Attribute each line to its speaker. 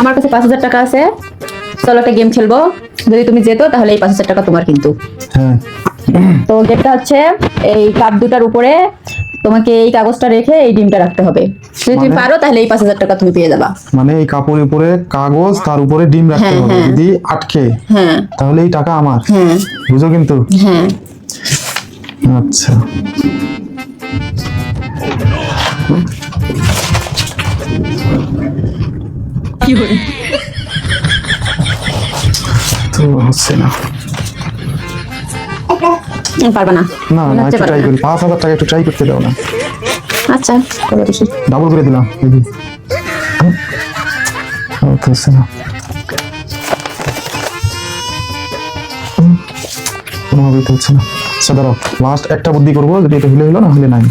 Speaker 1: আমার কাছে 5,000 টাকা আছে, চলো একটা গেম খেলবো। যদি তুমি যেতো তাহলে এই 5,000 টাকা তোমার কিন্তু।
Speaker 2: হ্যাঁ
Speaker 1: তো গেমটা হচ্ছে এই কাপ দুটার উপরে তোমাকে এই কাগজটা রেখে এই ডিমটা রাখতে হবে। যদি তুমি পারো তাহলে এই 5,000 টাকা তুমি পেয়ে যাবা।
Speaker 2: মানে এই কাপড়ের উপরে কাগজ, তার উপরে ডিম রাখতে
Speaker 1: হ্যাঁ,
Speaker 2: হবে,
Speaker 1: হ্যাঁ।
Speaker 2: যদি আটকে
Speaker 1: হ্যাঁ
Speaker 2: তাহলে এই টাকা আমার।
Speaker 1: হ্যাঁ
Speaker 2: বুঝো কিন্তু।
Speaker 1: হ্যাঁ।
Speaker 2: আচ্ছা
Speaker 1: কি বলে
Speaker 2: তো হচ্ছে না।
Speaker 1: পারবা না?
Speaker 2: না
Speaker 1: মনে
Speaker 2: না,
Speaker 1: হচ্ছে
Speaker 2: একটু
Speaker 1: পারবা
Speaker 2: ট্রাই
Speaker 1: না।
Speaker 2: করি, 5,000 টাকা একটু ট্রাই করতে দাও না।
Speaker 1: আচ্ছা চলো দেখি।
Speaker 2: ডাবল করে দিলাম, দেখি হচ্ছে না, কোনোভাবেই তো হচ্ছে না। আচ্ছা দাঁড়াও, লাস্ট একটা বুদ্ধি করবো, যদি এটা হলে হলো, না হলে নাই।